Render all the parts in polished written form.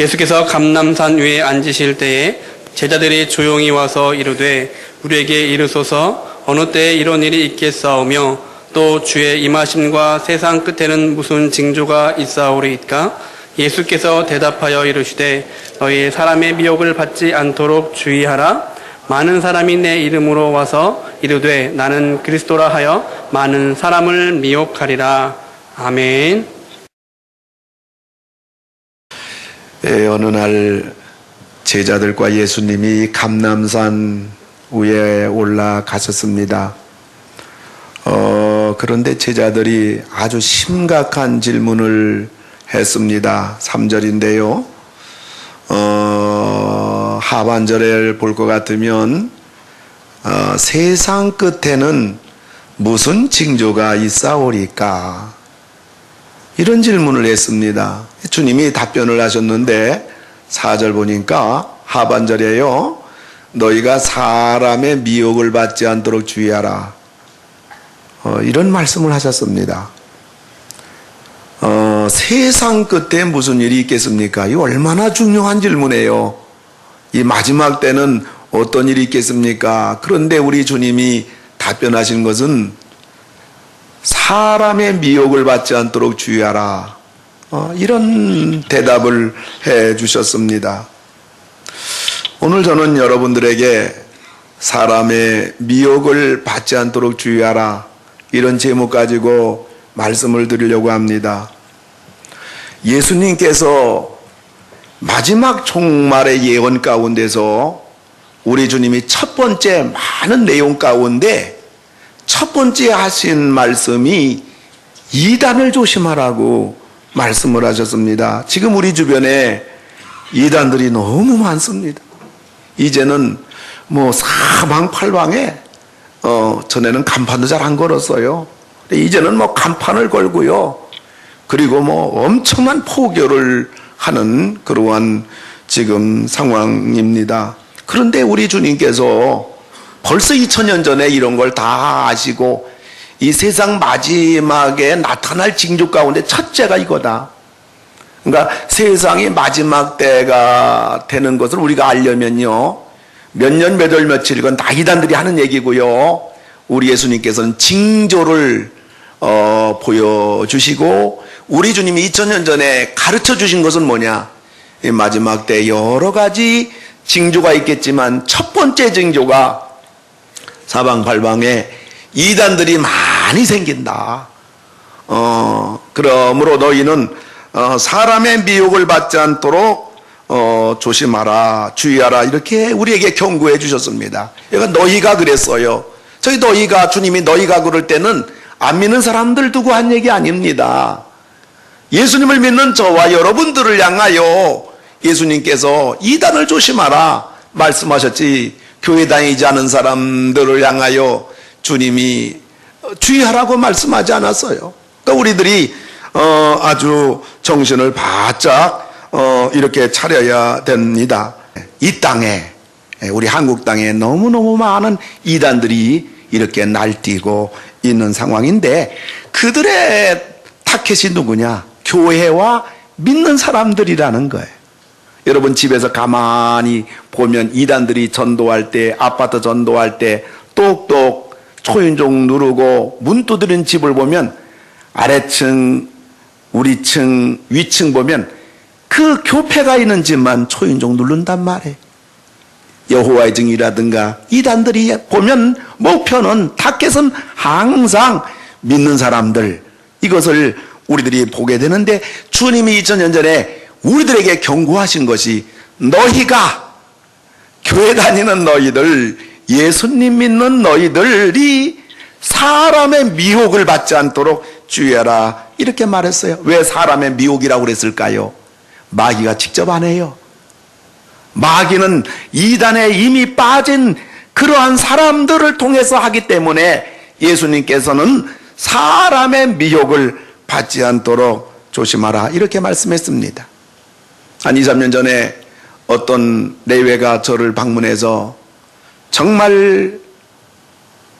예수께서 감람산 위에 앉으실 때에 제자들이 조용히 와서 이르되 우리에게 이르소서 어느 때에 이런 일이 있겠사오며 또 주의 임하심과 세상 끝에는 무슨 징조가 있사오리이까? 예수께서 대답하여 이르시되 너희 사람의 미혹을 받지 않도록 주의하라. 많은 사람이 내 이름으로 와서 이르되 나는 그리스도라 하여 많은 사람을 미혹하리라. 아멘. 어느 날 제자들과 예수님이 감람산 위에 올라가셨습니다. 그런데 제자들이 아주 심각한 질문을 했습니다. 3절인데요. 하반절을 볼 것 같으면 세상 끝에는 무슨 징조가 있사오리까? 이런 질문을 했습니다. 주님이 답변을 하셨는데 4절 보니까 하반절에요. 너희가 사람의 미혹을 받지 않도록 주의하라. 이런 말씀을 하셨습니다. 세상 끝에 무슨 일이 있겠습니까? 이 얼마나 중요한 질문이에요. 이 마지막 때는 어떤 일이 있겠습니까? 그런데 우리 주님이 답변하신 것은 사람의 미혹을 받지 않도록 주의하라. 이런 대답을 해 주셨습니다. 오늘 저는 여러분들에게 사람의 미혹을 받지 않도록 주의하라. 이런 제목 가지고 말씀을 드리려고 합니다. 예수님께서 마지막 종말의 예언 가운데서 우리 주님이 첫 번째 많은 내용 가운데 첫 번째 하신 말씀이 이단을 조심하라고 말씀을 하셨습니다. 지금 우리 주변에 이단들이 너무 많습니다. 이제는 사방팔방에 전에는 간판도 잘 안 걸었어요. 이제는 간판을 걸고요. 그리고 엄청난 포교를 하는 그러한 지금 상황입니다. 그런데 우리 주님께서 벌써 2000년 전에 이런 걸 다 아시고 이 세상 마지막에 나타날 징조 가운데 첫째가 이거다. 그러니까 세상이 마지막 때가 되는 것을 우리가 알려면요. 몇 년, 몇 월, 며칠 이건 다 이단들이 하는 얘기고요. 우리 예수님께서는 징조를 보여주시고 우리 주님이 2000년 전에 가르쳐 주신 것은 뭐냐? 이 마지막 때 여러 가지 징조가 있겠지만 첫 번째 징조가 사방팔방에 이단들이 많이 생긴다. 그러므로 너희는 사람의 미혹을 받지 않도록 조심하라, 주의하라 이렇게 우리에게 경고해 주셨습니다. 그러니까 너희가 그랬어요. 저희 너희가 주님이 너희가 그럴 때는 안 믿는 사람들 두고 한 얘기 아닙니다. 예수님을 믿는 저와 여러분들을 향하여 예수님께서 이단을 조심하라 말씀하셨지 교회 다니지 않은 사람들을 향하여 주님이 주의하라고 말씀하지 않았어요. 그러니까 우리들이 아주 정신을 바짝 이렇게 차려야 됩니다. 이 땅에 우리 한국 땅에 너무너무 많은 이단들이 이렇게 날뛰고 있는 상황인데 그들의 타켓이 누구냐? 교회와 믿는 사람들이라는 거예요. 여러분 집에서 가만히 보면 이단들이 전도할 때 아파트 전도할 때 똑똑 초인종 누르고 문 두드린 집을 보면 아래층 우리층 위층 보면 그 교회가 있는 집만 초인종 누른단 말이에요. 여호와의 증이라든가 이단들이 보면 목표는 타겟은 항상 믿는 사람들 이것을 우리들이 보게 되는데 주님이 2000년 전에 우리들에게 경고하신 것이 너희가 교회 다니는 너희들 예수님 믿는 너희들이 사람의 미혹을 받지 않도록 주의하라 이렇게 말했어요. 왜 사람의 미혹이라고 그랬을까요? 마귀가 직접 안 해요. 마귀는 이단에 이미 빠진 그러한 사람들을 통해서 하기 때문에 예수님께서는 사람의 미혹을 받지 않도록 조심하라 이렇게 말씀했습니다. 한 2, 3년 전에 어떤 내외가 저를 방문해서 정말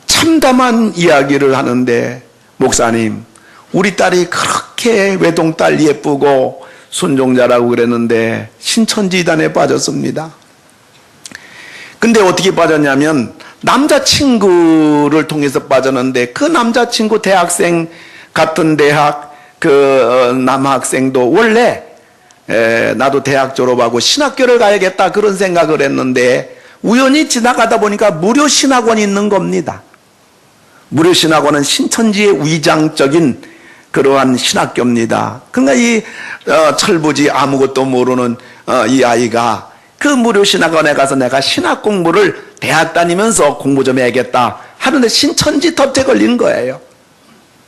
참담한 이야기를 하는데 목사님 우리 딸이 그렇게 외동딸 예쁘고 순종자라고 그랬는데 신천지단에 빠졌습니다. 근데 어떻게 빠졌냐면 남자친구를 통해서 빠졌는데 그 남자친구 대학생 같은 대학 그 남학생도 원래 나도 대학 졸업하고 신학교를 가야겠다 그런 생각을 했는데 우연히 지나가다 보니까 무료 신학원이 있는 겁니다. 무료 신학원은 신천지의 위장적인 그러한 신학교입니다. 그러니까 이 철부지 아무것도 모르는 이 아이가 그 무료 신학원에 가서 내가 신학 공부를 대학 다니면서 공부 좀 해야겠다 하는데 신천지 덫에 걸린 거예요.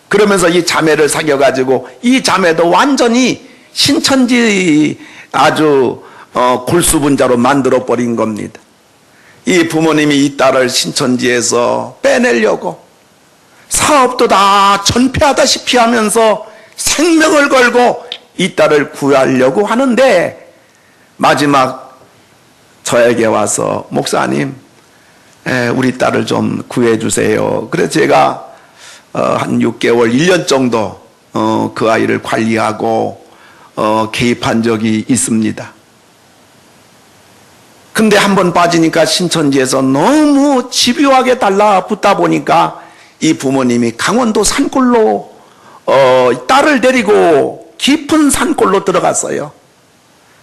그러면서 이 자매를 사귀어가지고 이 자매도 완전히 신천지 아주 골수분자로 만들어버린 겁니다. 이 부모님이 이 딸을 신천지에서 빼내려고 사업도 다 전폐하다시피 하면서 생명을 걸고 이 딸을 구하려고 하는데 마지막 저에게 와서 목사님 우리 딸을 좀 구해주세요. 그래서 제가 한 6개월 1년 정도 그 아이를 관리하고 개입한 적이 있습니다. 근데 한번 빠지니까 신천지에서 너무 집요하게 달라붙다 보니까 이 부모님이 강원도 산골로 딸을 데리고 깊은 산골로 들어갔어요.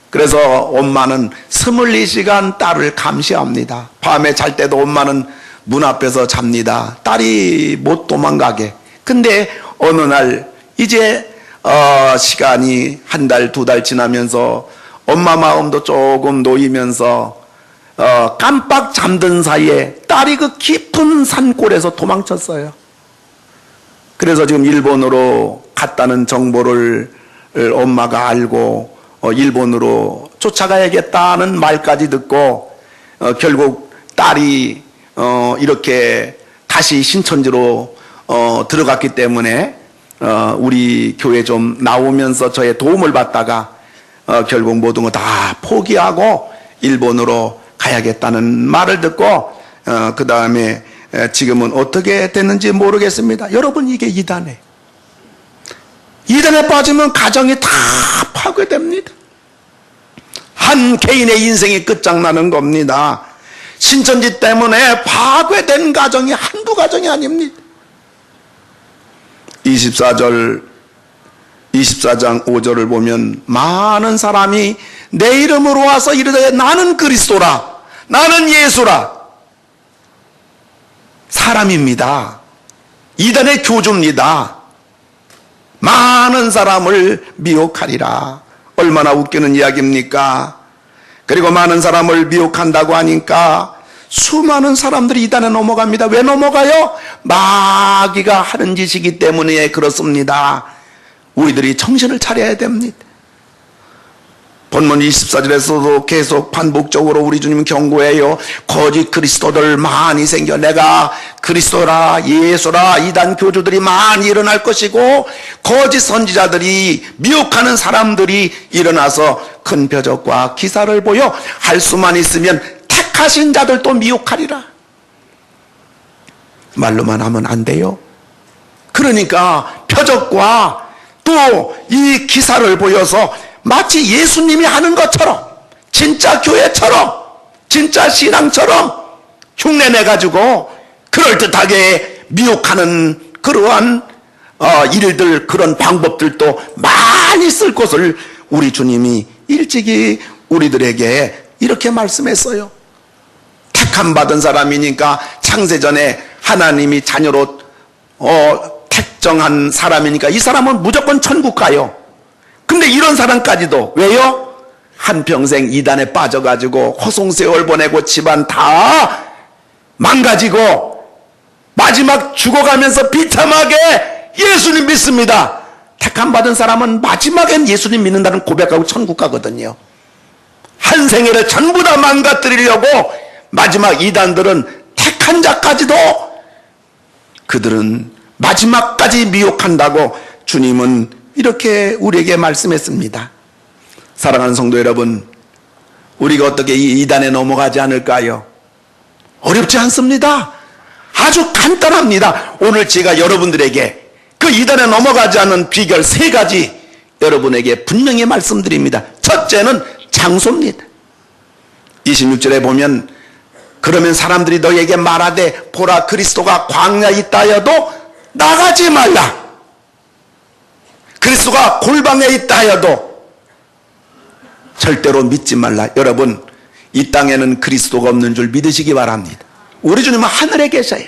그래서 엄마는 24시간 딸을 감시합니다. 밤에 잘 때도 엄마는 문 앞에서 잡니다. 딸이 못 도망가게. 근데 어느 날 이제 시간이 한 달, 2달 지나면서 엄마 마음도 조금 놓이면서 깜빡 잠든 사이에 딸이 그 깊은 산골에서 도망쳤어요. 그래서 지금 일본으로 갔다는 정보를 엄마가 알고 일본으로 쫓아가야겠다는 말까지 듣고 결국 딸이 이렇게 다시 신천지로 들어갔기 때문에 우리 교회 좀 나오면서 저의 도움을 받다가 결국 모든 거 다 포기하고 일본으로 가야겠다는 말을 듣고 그 다음에 지금은 어떻게 됐는지 모르겠습니다. 여러분 이게 이단에 빠지면 가정이 다 파괴됩니다. 한 개인의 인생이 끝장나는 겁니다. 신천지 때문에 파괴된 가정이 한두 가정이 아닙니다. 24장 5절을 보면 많은 사람이 내 이름으로 와서 이르되 나는 그리스도라 나는 예수라. 사람입니다. 이단의 교주입니다. 많은 사람을 미혹하리라. 얼마나 웃기는 이야기입니까? 그리고 많은 사람을 미혹한다고 하니까 수많은 사람들이 이단에 넘어갑니다. 왜 넘어가요? 마귀가 하는 짓이기 때문에 그렇습니다. 우리들이 정신을 차려야 됩니다. 본문 24절에서도 계속 반복적으로 우리 주님 경고해요. 거짓 그리스도들 많이 생겨 내가 그리스도라 예수라 이단 교주들이 많이 일어날 것이고 거짓 선지자들이 미혹하는 사람들이 일어나서 큰 표적과 기사를 보여 할 수만 있으면 택하신 자들도 미혹하리라. 말로만 하면 안 돼요. 그러니까 표적과 또 이 기사를 보여서 마치 예수님이 하는 것처럼 진짜 교회처럼 진짜 신앙처럼 흉내내가지고 그럴듯하게 미혹하는 그러한 일들 그런 방법들도 많이 쓸 것을 우리 주님이 일찍이 우리들에게 이렇게 말씀했어요. 택함 받은 사람이니까 창세전에 하나님이 자녀로 택정한 사람이니까 이 사람은 무조건 천국 가요. 근데 이런 사람까지도 왜요? 한평생 이단에 빠져가지고 허송세월 보내고 집안 다 망가지고 마지막 죽어가면서 비참하게 예수님 믿습니다. 택함 받은 사람은 마지막엔 예수님 믿는다는 고백하고 천국 가거든요. 한 생애를 전부 다 망가뜨리려고 마지막 이단들은 택한 자까지도 그들은 마지막까지 미혹한다고 주님은 이렇게 우리에게 말씀했습니다. 사랑하는 성도 여러분, 우리가 어떻게 이 이단에 넘어가지 않을까요? 어렵지 않습니다. 아주 간단합니다. 오늘 제가 여러분들에게 그 이단에 넘어가지 않는 비결 3가지 여러분에게 분명히 말씀드립니다. 첫째는 장소입니다. 26절에 보면 그러면 사람들이 너에게 말하되 보라 그리스도가 광야에 있다 하여도 나가지 말라. 그리스도가 골방에 있다 하여도 절대로 믿지 말라. 여러분, 이 땅에는 그리스도가 없는 줄 믿으시기 바랍니다. 우리 주님은 하늘에 계셔요.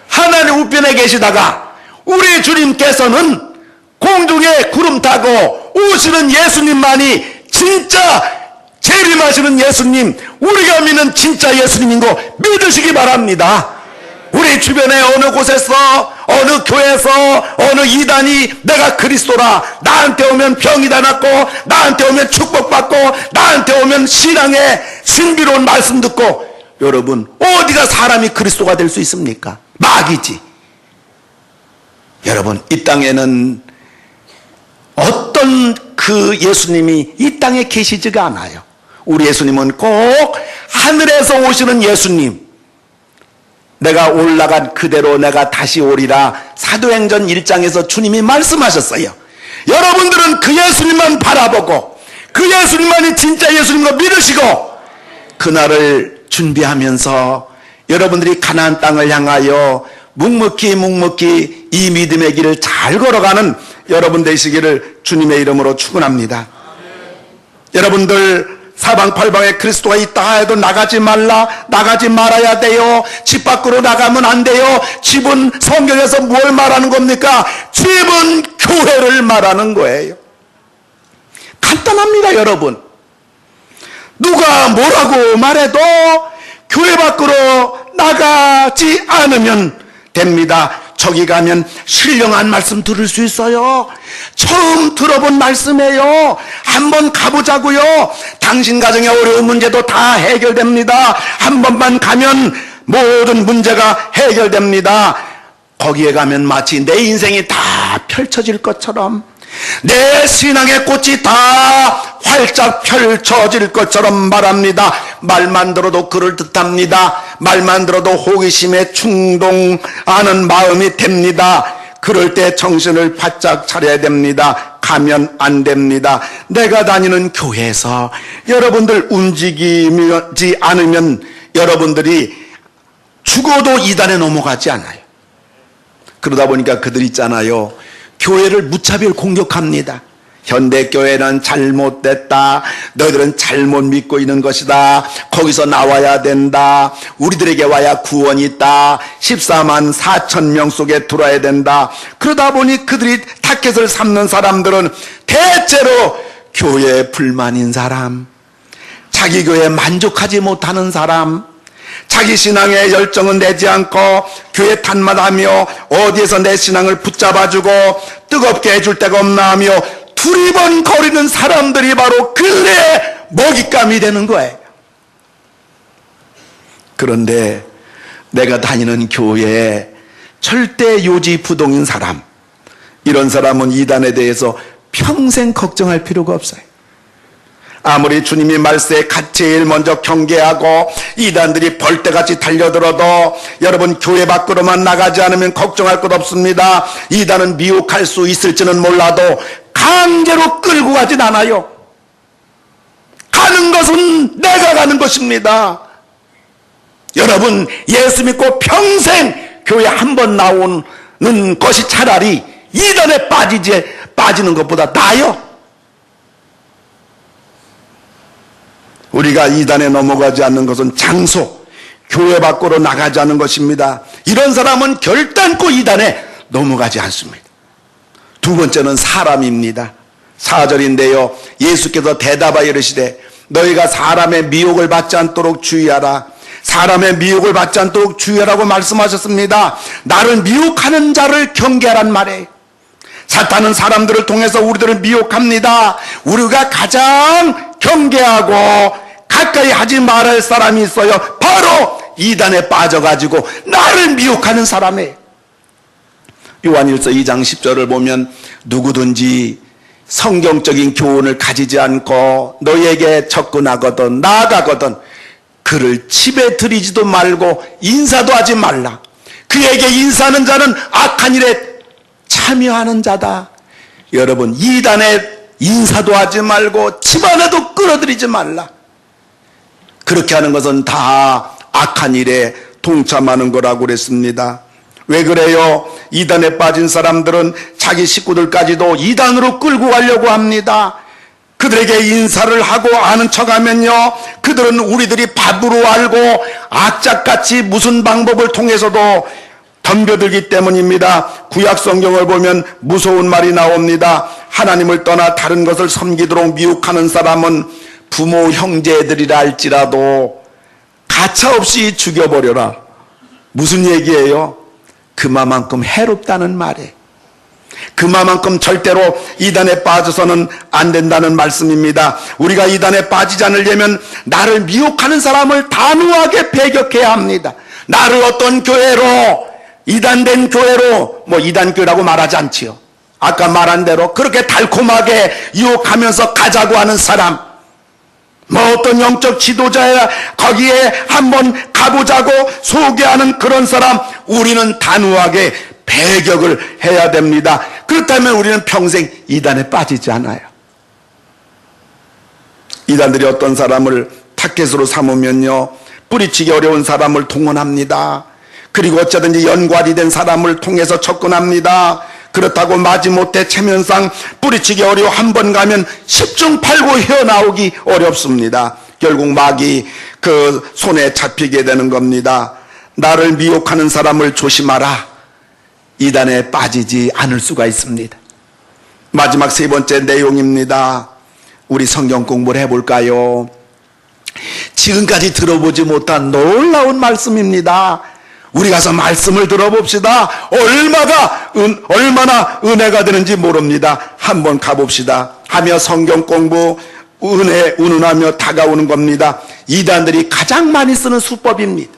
하나님 우편에 계시다가 우리 주님께서는 공중에 구름 타고 오시는 예수님만이 진짜 재림하시는 예수님, 우리가 믿는 진짜 예수님인 거 믿으시기 바랍니다. 우리 주변에 어느 곳에서, 어느 교회에서, 어느 이단이 내가 그리스도라, 나한테 오면 병이 다 낫고, 나한테 오면 축복받고, 나한테 오면 신앙의 신비로운 말씀 듣고, 여러분 어디가 사람이 그리스도가 될 수 있습니까? 마귀지. 여러분, 이 땅에는 어떤 그 예수님이 이 땅에 계시지가 않아요. 우리 예수님은 꼭 하늘에서 오시는 예수님, 내가 올라간 그대로 내가 다시 오리라 사도행전 1장에서 주님이 말씀하셨어요. 여러분들은 그 예수님만 바라보고 그 예수님만이 진짜 예수님과 믿으시고 그날을 준비하면서 여러분들이 가나안 땅을 향하여 묵묵히 이 믿음의 길을 잘 걸어가는 여러분 되시기를 주님의 이름으로 축원합니다. 여러분들 사방팔방에 그리스도가 있다 해도 나가지 말라, 나가지 말아야 돼요. 집 밖으로 나가면 안 돼요. 집은 성경에서 뭘 말하는 겁니까? 집은 교회를 말하는 거예요. 간단합니다, 여러분. 누가 뭐라고 말해도 교회 밖으로 나가지 않으면 됩니다. 저기 가면 신령한 말씀 들을 수 있어요. 처음 들어본 말씀이에요. 한번 가보자고요. 당신 가정의 어려운 문제도 다 해결됩니다. 한 번만 가면 모든 문제가 해결됩니다. 거기에 가면 마치 내 인생이 다 펼쳐질 것처럼, 내 신앙의 꽃이 다 활짝 펼쳐질 것처럼 말합니다. 말만 들어도 그럴듯합니다. 말만 들어도 호기심에 충동하는 마음이 됩니다. 그럴 때 정신을 바짝 차려야 됩니다. 가면 안 됩니다. 내가 다니는 교회에서 여러분들 움직이지 않으면 여러분들이 죽어도 이단에 넘어가지 않아요. 그러다 보니까 그들 있잖아요, 교회를 무차별 공격합니다. 현대교회는 잘못됐다. 너희들은 잘못 믿고 있는 것이다. 거기서 나와야 된다. 우리들에게 와야 구원이 있다. 14만 4천 명 속에 들어야 된다. 그러다 보니 그들이 타켓을 삼는 사람들은 대체로 교회에 불만인 사람, 자기 교회에 만족하지 못하는 사람, 자기 신앙의 열정은 내지 않고 교회 탓마다하며 어디에서 내 신앙을 붙잡아주고 뜨겁게 해줄 데가 없나 하며 두리번거리는 사람들이 바로 그들의 먹잇감이 되는 거예요. 그런데 내가 다니는 교회에 절대 요지부동인 사람, 이런 사람은 이단에 대해서 평생 걱정할 필요가 없어요. 아무리 주님이 말세에 제일 먼저 경계하고 이단들이 벌떼같이 달려들어도 여러분 교회 밖으로만 나가지 않으면 걱정할 것 없습니다. 이단은 미혹할 수 있을지는 몰라도 강제로 끌고 가진 않아요. 가는 것은 내가 가는 것입니다. 여러분, 예수 믿고 평생 교회 한 번 나오는 것이 차라리 이단에 빠지는 것보다 나아요. 우리가 이단에 넘어가지 않는 것은 장소, 교회 밖으로 나가지 않는 것입니다. 이런 사람은 결단코 이단에 넘어가지 않습니다. 두 번째는 사람입니다. 4절인데요, 예수께서 대답하여 이르시되 너희가 사람의 미혹을 받지 않도록 주의하라. 사람의 미혹을 받지 않도록 주의하라고 말씀하셨습니다. 나를 미혹하는 자를 경계하란 말이에요. 사탄은 사람들을 통해서 우리들을 미혹합니다. 우리가 가장 경계하고 가까이 하지 말아야 할 사람이 있어요. 바로 이단에 빠져가지고 나를 미혹하는 사람이에요. 요한일서 2장 10절을 보면 누구든지 성경적인 교훈을 가지지 않고 너희에게 접근하거든 나아가거든 그를 집에 들이지도 말고 인사도 하지 말라. 그에게 인사하는 자는 악한 일에 참여하는 자다. 여러분, 이단에 인사도 하지 말고 집안에도 끌어들이지 말라. 그렇게 하는 것은 다 악한 일에 동참하는 거라고 그랬습니다. 왜 그래요? 이단에 빠진 사람들은 자기 식구들까지도 이단으로 끌고 가려고 합니다. 그들에게 인사를 하고 아는 척하면요, 그들은 우리들이 밥으로 알고 악착같이 무슨 방법을 통해서도 덤벼들기 때문입니다. 구약 성경을 보면 무서운 말이 나옵니다. 하나님을 떠나 다른 것을 섬기도록 미혹하는 사람은 부모 형제들이라 할지라도 가차없이 죽여버려라. 무슨 얘기예요? 그만큼 해롭다는 말이에요. 그만큼 절대로 이단에 빠져서는 안 된다는 말씀입니다. 우리가 이단에 빠지지 않으려면 나를 미혹하는 사람을 단호하게 배격해야 합니다. 나를 어떤 교회로, 이단된 교회로, 이단교회라고 말하지 않지요. 아까 말한 대로 그렇게 달콤하게 유혹하면서 가자고 하는 사람, 어떤 영적 지도자야 거기에 한번 가보자고 소개하는 그런 사람, 우리는 단호하게 배격을 해야 됩니다. 그렇다면 우리는 평생 이단에 빠지지 않아요. 이단들이 어떤 사람을 타겟으로 삼으면요, 뿌리치기 어려운 사람을 동원합니다. 그리고 어쩌든지 연관이 된 사람을 통해서 접근합니다. 그렇다고 마지못해 체면상 뿌리치기 어려워 한 번 가면 10중 8구 헤어나오기 어렵습니다. 결국 마귀 그 손에 잡히게 되는 겁니다. 나를 미혹하는 사람을 조심하라. 이단에 빠지지 않을 수가 있습니다. 마지막 세 번째 내용입니다. 우리 성경 공부를 해볼까요? 지금까지 들어보지 못한 놀라운 말씀입니다. 우리 가서 말씀을 들어봅시다. 얼마나 은혜가 되는지 모릅니다. 한번 가봅시다. 하며 성경 공부, 운운하며 다가오는 겁니다. 이단들이 가장 많이 쓰는 수법입니다.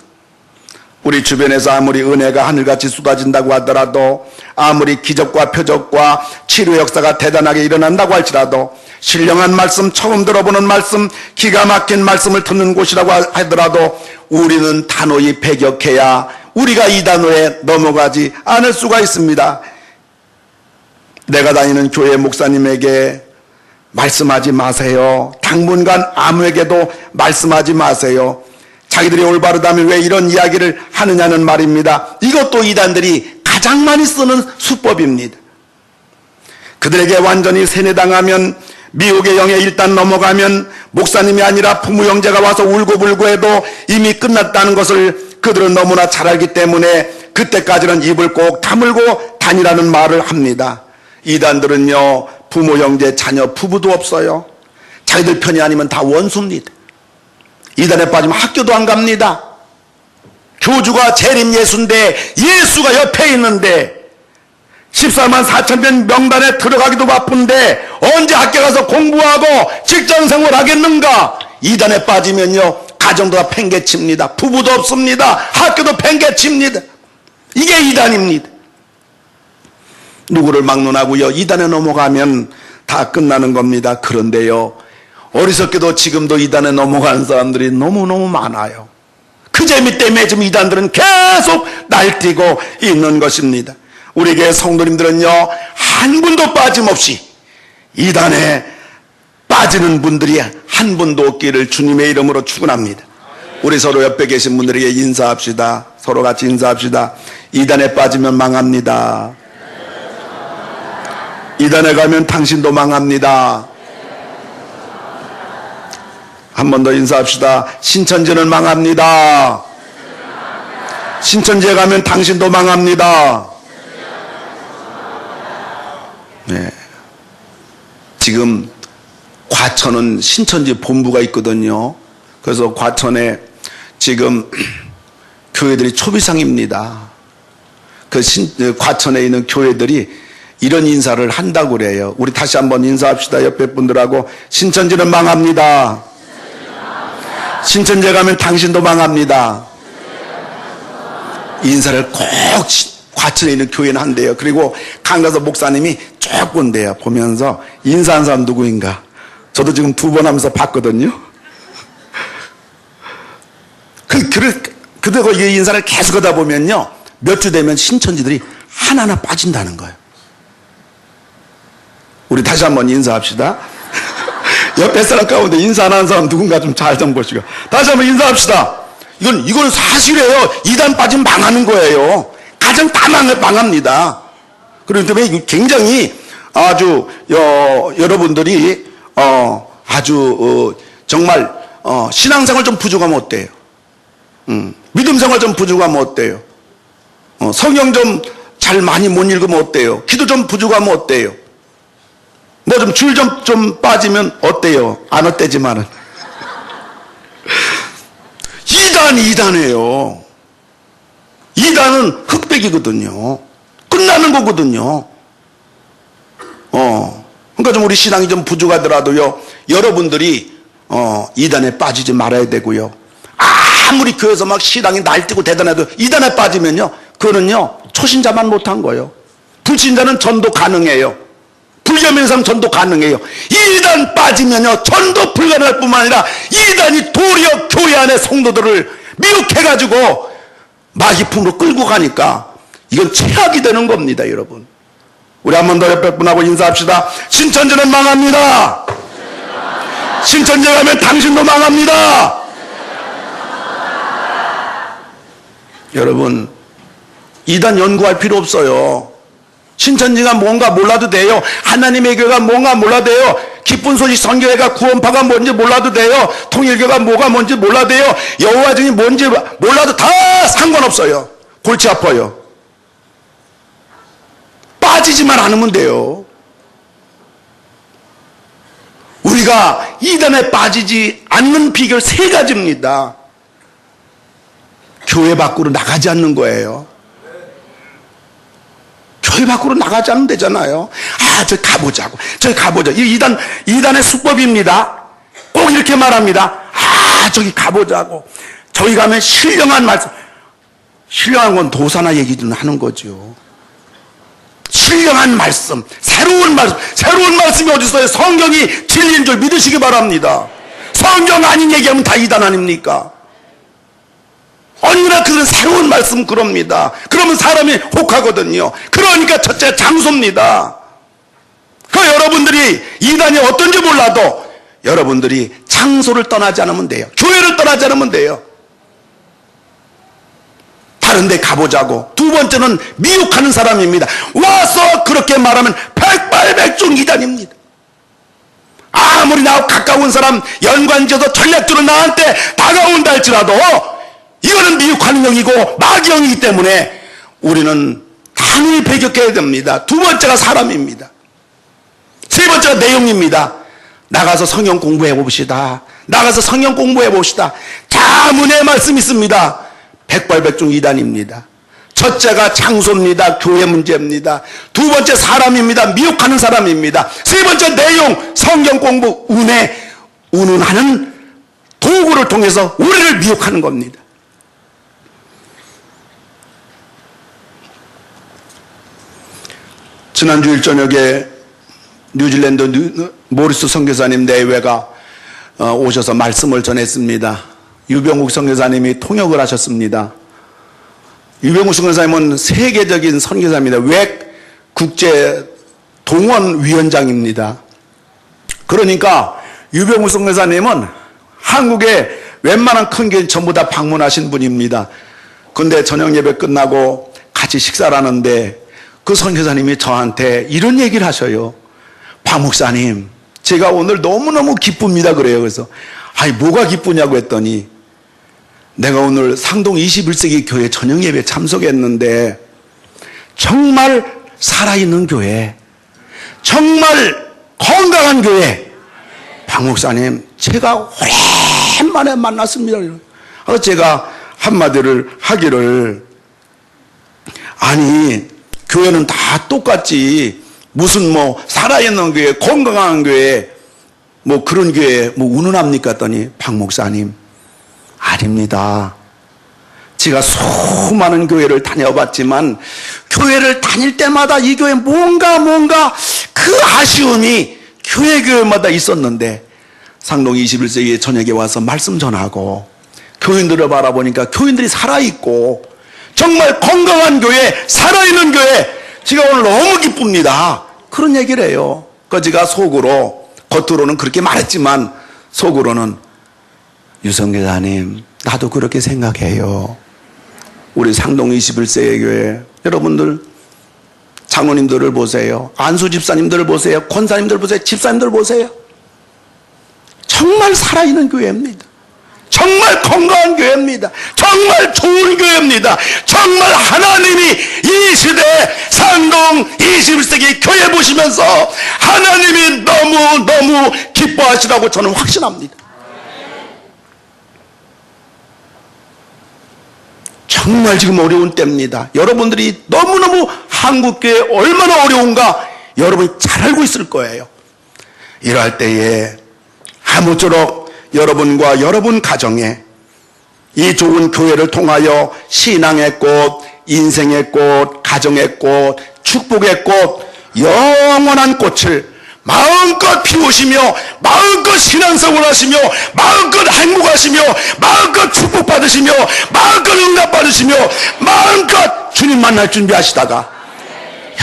우리 주변에서 아무리 은혜가 하늘같이 쏟아진다고 하더라도, 아무리 기적과 표적과 치료 역사가 대단하게 일어난다고 할지라도, 신령한 말씀, 처음 들어보는 말씀, 기가 막힌 말씀을 듣는 곳이라고 하더라도 우리는 단호히 배격해야 우리가 이단으로 넘어가지 않을 수가 있습니다. 내가 다니는 교회 목사님에게 말씀하지 마세요. 당분간 아무에게도 말씀하지 마세요. 자기들이 올바르다면 왜 이런 이야기를 하느냐는 말입니다. 이것도 이단들이 가장 많이 쓰는 수법입니다. 그들에게 완전히 세뇌당하면, 미혹의 영에 일단 넘어가면 목사님이 아니라 부모 형제가 와서 울고불고 해도 이미 끝났다는 것을 그들은 너무나 잘 알기 때문에 그때까지는 입을 꼭 다물고 다니라는 말을 합니다. 이단들은요, 부모 형제 자녀 부부도 없어요. 자기들 편이 아니면 다 원수입니다. 이단에 빠지면 학교도 안 갑니다. 교주가 재림 예수인데 예수가 옆에 있는데 14만 4천 명단에 들어가기도 바쁜데 언제 학교 가서 공부하고 직장생활 하겠는가? 이단에 빠지면요, 가정도 다 팽개칩니다. 부부도 없습니다. 학교도 팽개칩니다. 이게 이단입니다. 누구를 막론하고요, 이단에 넘어가면 다 끝나는 겁니다. 그런데요, 어리석게도 지금도 이단에 넘어가는 사람들이 너무너무 많아요. 그 재미 때문에 지금 이단들은 계속 날뛰고 있는 것입니다. 우리 교회 성도님들은요, 한 분도 빠짐없이 이단에 빠지는 분들이 한 분도 없기를 주님의 이름으로 축원합니다. 우리 서로 옆에 계신 분들에게 인사합시다. 서로 같이 인사합시다. 이단에 빠지면 망합니다. 이단에 가면 당신도 망합니다. 한 번 더 인사합시다. 신천지는 망합니다. 신천지에 가면 당신도 망합니다. 네. 지금 과천은 신천지 본부가 있거든요. 그래서 과천에 지금 교회들이 초비상입니다. 과천에 있는 교회들이 이런 인사를 한다고 그래요. 우리 다시 한번 인사합시다. 옆에 분들하고. 신천지는 망합니다. 신천지에 가면 당신도 망합니다. 인사를 꼭 과천에 있는 교회는 한대요. 그리고 강가서 목사님이 쭉 본대요. 보면서 인사한 사람 누구인가? 저도 지금 2번 하면서 봤거든요. 그리고 이 인사를 계속 하다 보면요, 몇 주 되면 신천지들이 하나하나 빠진다는 거예요. 우리 다시 한번 인사합시다. 옆에 사람 가운데 인사 안 하는 사람 누군가 좀 잘 좀 보시고. 다시 한번 인사합시다. 이건 사실이에요. 이단 빠지면 망하는 거예요. 가정 다 망합니다. 그렇기 때문에 굉장히 아주, 여러분들이, 아주, 정말, 신앙생활 좀 부족하면 어때요? 믿음생활 좀 부족하면 어때요? 성경 좀 잘 많이 못 읽으면 어때요? 기도 좀 부족하면 어때요? 뭐 좀 줄 좀 빠지면 어때요? 안 어때지만은. 이단이에요. 이단은 흑백이거든요. 끝나는 거거든요. 그러니까 좀 우리 신앙이 좀 부족하더라도요, 여러분들이, 이단에 빠지지 말아야 되고요. 아무리 교회에서 막 신앙이 날뛰고 대단해도 이단에 빠지면요, 그거는요, 초신자만 못한 거예요. 불신자는 전도 가능해요. 불교명상 전도 가능해요. 이단 빠지면요, 전도 불가능할 뿐만 아니라 이단이 도리어 교회 안에 성도들을 미혹해가지고 마귀품으로 끌고 가니까 이건 최악이 되는 겁니다, 여러분. 우리 한 번 더 옆에 분하고 인사합시다. 신천지는 망합니다. 신천지 가면 당신도 망합니다. 여러분, 이단 연구할 필요 없어요. 신천지가 뭔가 몰라도 돼요. 하나님의 교회가 뭔가 몰라도 돼요. 기쁜 소식 선교회가 구원파가 뭔지 몰라도 돼요. 통일교가 뭐가 뭔지 몰라도 돼요. 여호와 증이 뭔지 몰라도 다 상관없어요. 골치 아파요. 빠지지만 않으면 돼요. 우리가 이단에 빠지지 않는 비결 3가지입니다. 교회 밖으로 나가지 않는 거예요. 교회 밖으로 나가지 않으면 되잖아요. 저기 가보자고. 저기 가보자. 이단의 수법입니다. 꼭 이렇게 말합니다. 저기 가보자고. 저기 가면 신령한 말씀. 신령한 건 도사나 얘기 좀 하는 거죠. 신령한 말씀, 새로운 말씀이 어디 있어요? 성경이 진리인 줄 믿으시기 바랍니다. 성경 아닌 얘기하면 다 이단 아닙니까? 언제나 그런 새로운 말씀 그럽니다. 그러면 사람이 혹하거든요. 그러니까 첫째 장소입니다. 여러분들이 이단이 어떤지 몰라도 여러분들이 장소를 떠나지 않으면 돼요. 교회를 떠나지 않으면 돼요. 다른 데 가보자고. 두 번째는 미혹하는 사람입니다. 와서 그렇게 말하면 백발백중 이단입니다. 아무리 나하고 가까운 사람 연관지어서 전략적으로 나한테 다가온다 할지라도 이거는 미혹하는 영이고 마귀 영이기 때문에 우리는 당연히 배격해야 됩니다. 두 번째가 사람입니다. 세 번째가 내용입니다. 나가서 성경 공부해 봅시다. 나가서 성경 공부해 봅시다. 자문의 말씀이 있습니다. 백발백중 이단입니다. 첫째가 장소입니다. 교회 문제입니다. 두 번째 사람입니다. 미혹하는 사람입니다. 세 번째 내용, 성경 공부, 운운하는 도구를 통해서 우리를 미혹하는 겁니다. 지난 주일 저녁에 뉴질랜드 모리스 선교사님 내외가 오셔서 말씀을 전했습니다. 유병욱 선교사님이 통역을 하셨습니다. 유병욱 선교사님은 세계적인 선교사입니다. 웩 국제 동원위원장입니다. 그러니까 유병욱 선교사님은 한국에 웬만한 큰 교회 전부 다 방문하신 분입니다. 그런데 저녁 예배 끝나고 같이 식사를 하는데 그 선교사님이 저한테 이런 얘기를 하셔요. 박 목사님, 제가 오늘 너무너무 기쁩니다. 그래요. 그래서 뭐가 기쁘냐고 했더니 내가 오늘 상동 21세기 교회 저녁 예배 참석했는데 정말 살아있는 교회, 정말 건강한 교회, 박 목사님 제가 오랜만에 만났습니다. 그래서 제가 한마디를 하기를, 아니 교회는 다 똑같지 무슨 살아있는 교회, 건강한 교회, 그런 교회 운운합니까 했더니 박 목사님, 아닙니다. 제가 수많은 교회를 다녀봤지만 교회를 다닐 때마다 이 교회 뭔가 그 아쉬움이 교회마다 있었는데 상동 21세기에 저녁에 와서 말씀 전하고 교인들을 바라보니까 교인들이 살아있고 정말 건강한 교회, 살아있는 교회, 제가 오늘 너무 기쁩니다. 그런 얘기를 해요. 거지가 속으로, 겉으로는 그렇게 말했지만 속으로는 유성교사님, 나도 그렇게 생각해요. 우리 상동 21세의 교회 여러분들, 장로님들을 보세요. 안수 집사님들을 보세요. 권사님들 보세요. 집사님들 보세요. 정말 살아있는 교회입니다. 정말 건강한 교회입니다. 정말 좋은 교회입니다. 정말 하나님이 이 시대 상동 21세기 교회 보시면서 하나님이 너무너무 기뻐하시라고 저는 확신합니다. 정말 지금 어려운 때입니다. 여러분들이 너무너무 한국교회 얼마나 어려운가 여러분이 잘 알고 있을 거예요. 이럴 때에 아무쪼록 여러분과 여러분 가정에 이 좋은 교회를 통하여 신앙의 꽃, 인생의 꽃, 가정의 꽃, 축복의 꽃, 영원한 꽃을 마음껏 피우시며 마음껏 신앙생활 하시며 마음껏 행복하시며 마음껏 축복받으시며 마음껏 응답받으시며 마음껏 주님 만날 준비하시다가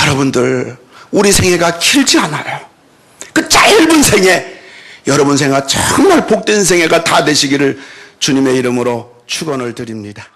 여러분들 우리 생애가 길지 않아요. 그 짧은 생애 여러분 생애가 정말 복된 생애가 다 되시기를 주님의 이름으로 축원을 드립니다.